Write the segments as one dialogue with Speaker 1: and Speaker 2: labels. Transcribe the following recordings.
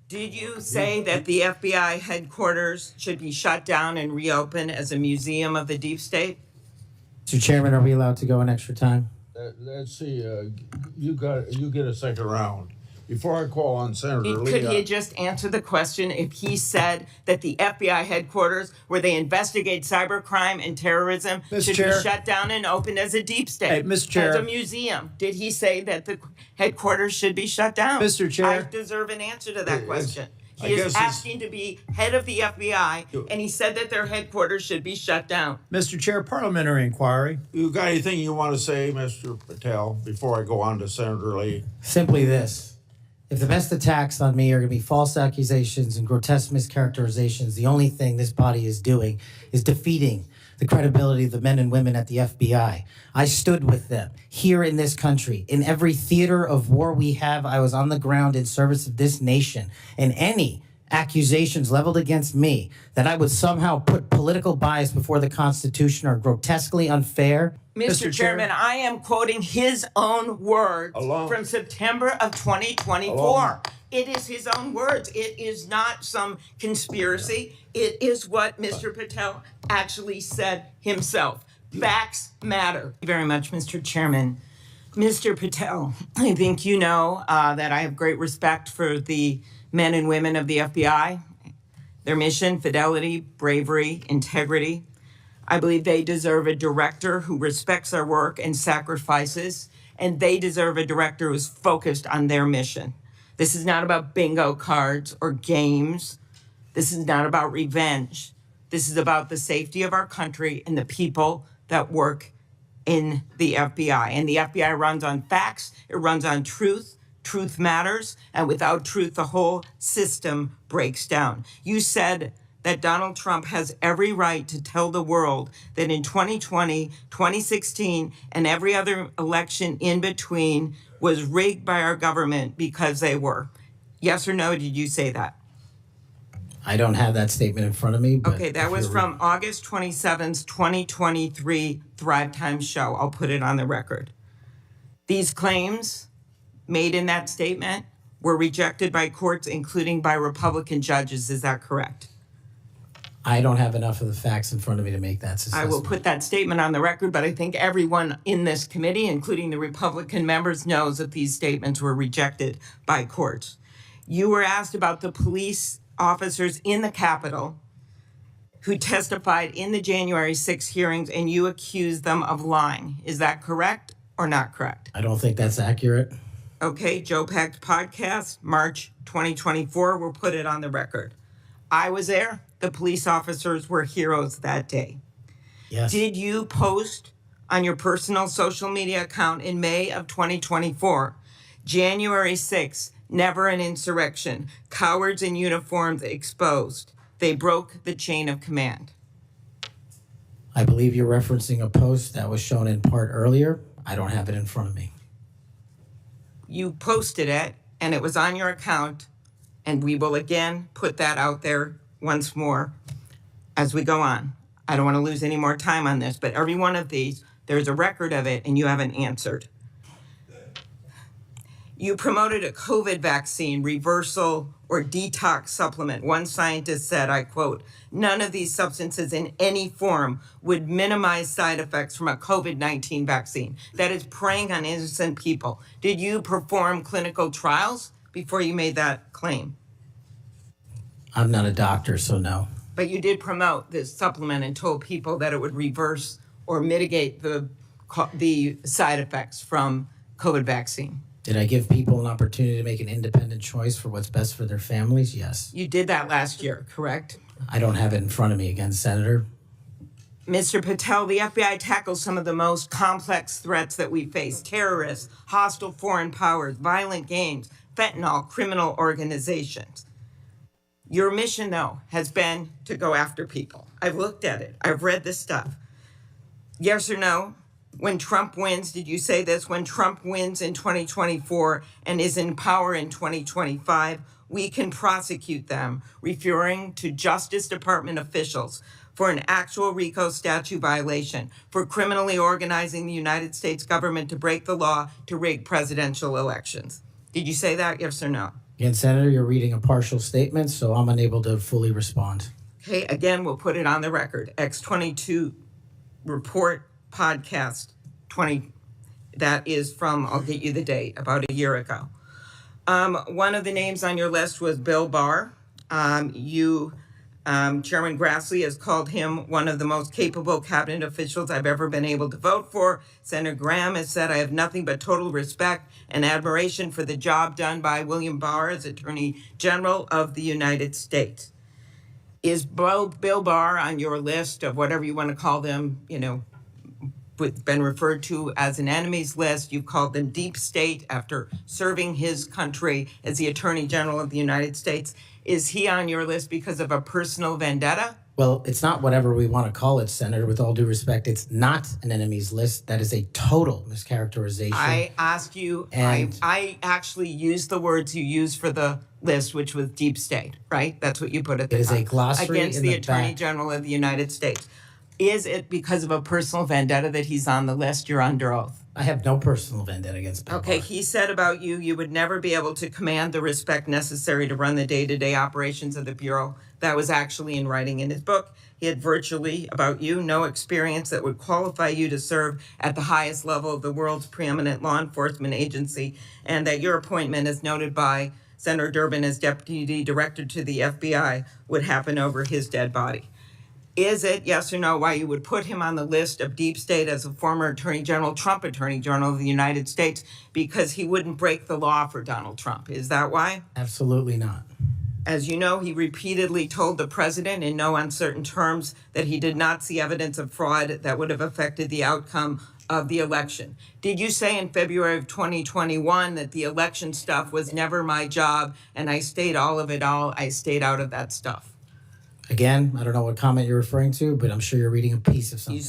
Speaker 1: Did you say that the FBI headquarters should be shut down and reopened as a museum of the deep state?
Speaker 2: Mr. Chairman, are we allowed to go an extra time?
Speaker 3: Let's see, you get a second round. Before I call on Senator Lee.
Speaker 1: Could he just answer the question if he said that the FBI headquarters where they investigate cybercrime and terrorism should be shut down and opened as a deep state?
Speaker 2: Hey, Mr. Chair.
Speaker 1: As a museum. Did he say that the headquarters should be shut down?
Speaker 2: Mr. Chair.
Speaker 1: I deserve an answer to that question. He is asking to be head of the FBI, and he said that their headquarters should be shut down.
Speaker 2: Mr. Chair, parliamentary inquiry.
Speaker 3: You got anything you want to say, Mr. Patel, before I go on to Senator Lee?
Speaker 2: Simply this. If the best attacks on me are going to be false accusations and grotesque mischaracterizations, the only thing this body is doing is defeating the credibility of the men and women at the FBI. I stood with them here in this country. In every theater of war we have, I was on the ground in service of this nation. And any accusations leveled against me that I would somehow put political bias before the Constitution are grotesquely unfair.
Speaker 1: Mr. Chairman, I am quoting his own words from September of 2024. It is his own words. It is not some conspiracy. It is what Mr. Patel actually said himself. Facts matter. Thank you very much, Mr. Chairman. Mr. Patel, I think you know that I have great respect for the men and women of the FBI, their mission, fidelity, bravery, integrity. I believe they deserve a director who respects their work and sacrifices, and they deserve a director who's focused on their mission. This is not about bingo cards or games. This is not about revenge. This is about the safety of our country and the people that work in the FBI. And the FBI runs on facts, it runs on truth. Truth matters, and without truth, the whole system breaks down. You said that Donald Trump has every right to tell the world that in 2020, 2016, and every other election in between was rigged by our government because they were. Yes or no, did you say that?
Speaker 2: I don't have that statement in front of me. But
Speaker 1: okay, that was from August 27th, 2023 Thrive Time show. I'll put it on the record. These claims made in that statement were rejected by courts, including by Republican judges. Is that correct?
Speaker 2: I don't have enough of the facts in front of me to make that assessment.
Speaker 1: I will put that statement on the record, but I think everyone in this committee, including the Republican members, knows that these statements were rejected by courts. You were asked about the police officers in the Capitol who testified in the January 6 hearings, and you accused them of lying. Is that correct or not correct?
Speaker 2: I don't think that's accurate.
Speaker 1: Okay, Joe Packed podcast, March 2024, we'll put it on the record. I was there. The police officers were heroes that day.
Speaker 2: Yes.
Speaker 1: Did you post on your personal social media account in May of 2024, January 6th, never an insurrection, cowards in uniforms exposed. They broke the chain of command.
Speaker 2: I believe you're referencing a post that was shown in part earlier. I don't have it in front of me.
Speaker 1: You posted it, and it was on your account, and we will again put that out there once more as we go on. I don't want to lose any more time on this, but every one of these, there's a record of it, and you haven't answered. You promoted a COVID vaccine reversal or detox supplement. One scientist said, I quote, "None of these substances in any form would minimize side effects from a COVID-19 vaccine." That is preying on innocent people. Did you perform clinical trials before you made that claim?
Speaker 2: I'm not a doctor, so no.
Speaker 1: But you did promote this supplement and told people that it would reverse or mitigate the side effects from COVID vaccine.
Speaker 2: Did I give people an opportunity to make an independent choice for what's best for their families? Yes.
Speaker 1: You did that last year, correct?
Speaker 2: I don't have it in front of me again, Senator.
Speaker 1: Mr. Patel, the FBI tackles some of the most complex threats that we face: terrorists, hostile foreign powers, violent gangs, fentanyl, criminal organizations. Your mission, though, has been to go after people. I've looked at it. I've read this stuff. Yes or no? When Trump wins, did you say this? When Trump wins in 2024 and is in power in 2025, we can prosecute them, referring to Justice Department officials for an actual RICO statute violation for criminally organizing the United States government to break the law to rig presidential elections. Did you say that, yes or no?
Speaker 2: Again, Senator, you're reading a partial statement, so I'm unable to fully respond.
Speaker 1: Okay, again, we'll put it on the record. X22 report podcast 20, that is from, I'll get you the date, about a year ago. One of the names on your list was Bill Barr. Chairman Grassley has called him one of the most capable cabinet officials I've ever been able to vote for. Senator Graham has said, I have nothing but total respect and admiration for the job done by William Barr as Attorney General of the United States. Is Bill Barr on your list of whatever you want to call them, been referred to as an enemies list? You've called them deep state after serving his country as the Attorney General of the United States. Is he on your list because of a personal vendetta?
Speaker 2: Well, it's not whatever we want to call it, Senator. With all due respect, it's not an enemies list. That is a total mischaracterization.
Speaker 1: I asked you, I actually used the words you used for the list, which was deep state, right? That's what you put at the top.
Speaker 2: It is a glossary
Speaker 1: against
Speaker 2: in
Speaker 1: the
Speaker 2: the
Speaker 1: Attorney
Speaker 2: back.
Speaker 1: General of the United States. Is it because of a personal vendetta that he's on the list? You're under oath.
Speaker 2: I have no personal vendetta against Bill
Speaker 1: Okay,
Speaker 2: Barr.
Speaker 1: he said about you, you would never be able to command the respect necessary to run the day-to-day operations of the Bureau. That was actually in writing in his book. He had virtually, about you, no experience that would qualify you to serve at the highest level of the world's preeminent law enforcement agency, and that your appointment, as noted by Senator Durbin as Deputy Director to the FBI, would happen over his dead body. Is it, yes or no, why you would put him on the list of deep state as a former Attorney General, Trump Attorney General of the United States, because he wouldn't break the law for Donald Trump? Is that why?
Speaker 2: Absolutely not.
Speaker 1: As you know, he repeatedly told the president in no uncertain terms that he did not see evidence of fraud that would have affected the outcome of the election. Did you say in February of 2021 that the election stuff was never my job and I stayed out of that stuff?
Speaker 2: Again, I don't know what comment you're referring to, but I'm sure you're reading a piece of something.
Speaker 1: You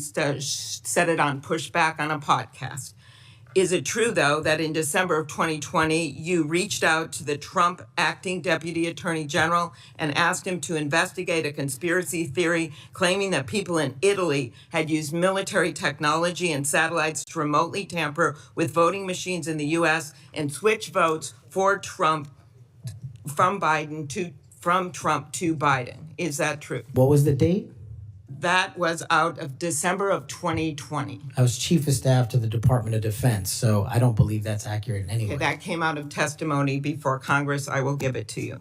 Speaker 1: said it on Pushback on a podcast. Is it true, though, that in December of 2020, you reached out to the Trump acting Deputy Attorney General and asked him to investigate a conspiracy theory claiming that people in Italy had used military technology and satellites to remotely tamper with voting machines in the U.S. and switch votes for Trump from Trump to Biden? Is that true?
Speaker 2: What was the date?
Speaker 1: That was out of December of 2020.
Speaker 2: I was Chief of Staff to the Department of Defense, so I don't believe that's accurate in any way.
Speaker 1: Okay, that came out of testimony before Congress. I will give it to you.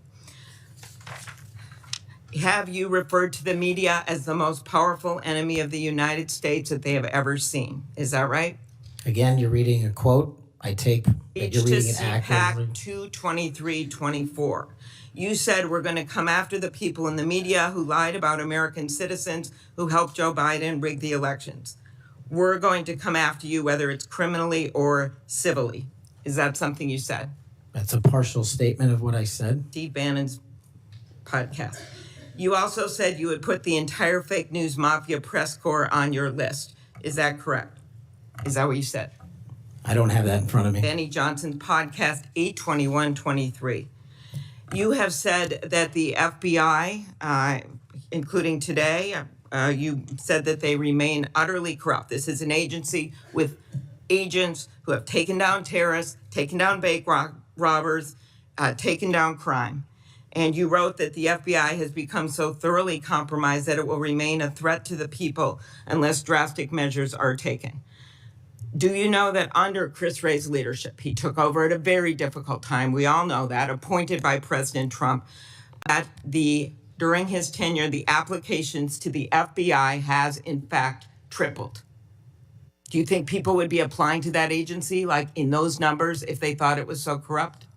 Speaker 1: Have you referred to the media as the most powerful enemy of the United States that they have ever seen? Is that right?
Speaker 2: Again, you're reading a quote. I take that you're reading it accurately.
Speaker 1: CPAC 22324. You said we're going to come after the people in the media who lied about American citizens who helped Joe Biden rig the elections. We're going to come after you whether it's criminally or civilly. Is that something you said?
Speaker 2: That's a partial statement of what I said.
Speaker 1: Steve Bannon's podcast. You also said you would put the entire fake news mafia press corps on your list. Is that correct? Is that what you said?
Speaker 2: I don't have that in front of me.
Speaker 1: Benny Johnson's podcast 82123. You have said that the FBI, including today, you said that they remain utterly corrupt. This is an agency with agents who have taken down terrorists, taken down bank robbers, taken down crime. And you wrote that the FBI has become so thoroughly compromised that it will remain a threat to the people unless drastic measures are taken. Do you know that under Chris Wray's leadership, he took over at a very difficult time, we all know that, appointed by President Trump, that during his tenure, the applications to the FBI has in fact tripled? Do you think people would be applying to that agency like in those numbers if they thought it was so corrupt?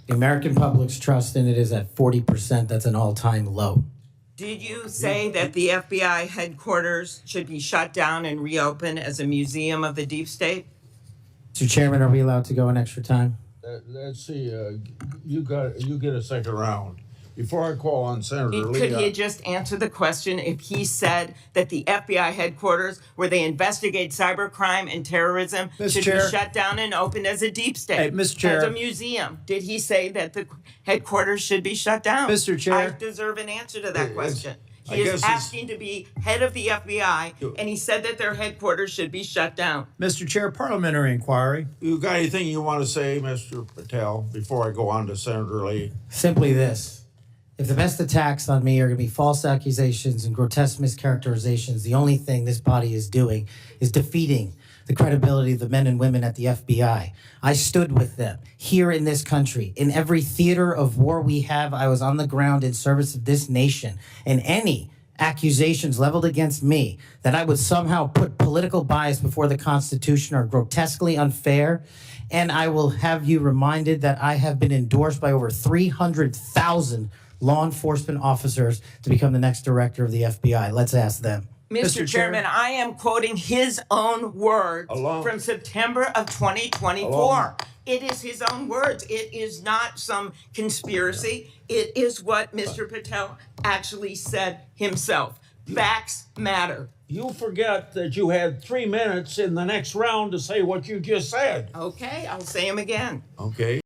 Speaker 2: The American public's trust in it is at 40%. That's an all-time low.
Speaker 1: Did you say that the FBI headquarters should be shut down and reopened as a museum of the deep state?
Speaker 2: Mr. Chairman, are we allowed to go an extra time?
Speaker 3: Let's see, you get a second round. Before I call on Senator Lee.
Speaker 1: Could he just answer the question if he said that the FBI headquarters, where they investigate cybercrime and terrorism, should be shut down and opened as a deep state?
Speaker 4: Hey, Mr. Chair.
Speaker 1: As a museum. Did he say that the headquarters should be shut down?
Speaker 4: Mr. Chair.
Speaker 1: I deserve an answer to that question. He is asking to be head of the FBI, and he said that their headquarters should be shut down.
Speaker 4: Mr. Chair, parliamentary inquiry.
Speaker 3: You got anything you want to say, Mr. Patel, before I go on to Senator Lee?
Speaker 2: Simply this. If the best attacks on me are going to be false accusations and grotesque mischaracterizations, the only thing this body is doing is defeating the credibility of the men and women at the FBI. I stood with them here in this country. In every theater of war we have, I was on the ground in service of this nation. And any accusations leveled against me that I would somehow put political bias before the Constitution are grotesquely unfair. And I will have you reminded that I have been endorsed by over 300,000 law enforcement officers to become the next director of the FBI. Let's ask them.
Speaker 1: Mr. Chairman, I am quoting his own words from September of 2024. It is his own words. It is not some conspiracy. It is what Mr. Patel actually said himself. Facts matter.
Speaker 3: You forget that you had 3 minutes in the next round to say what you just said.
Speaker 1: Okay, I'll say them again.
Speaker 3: Okay.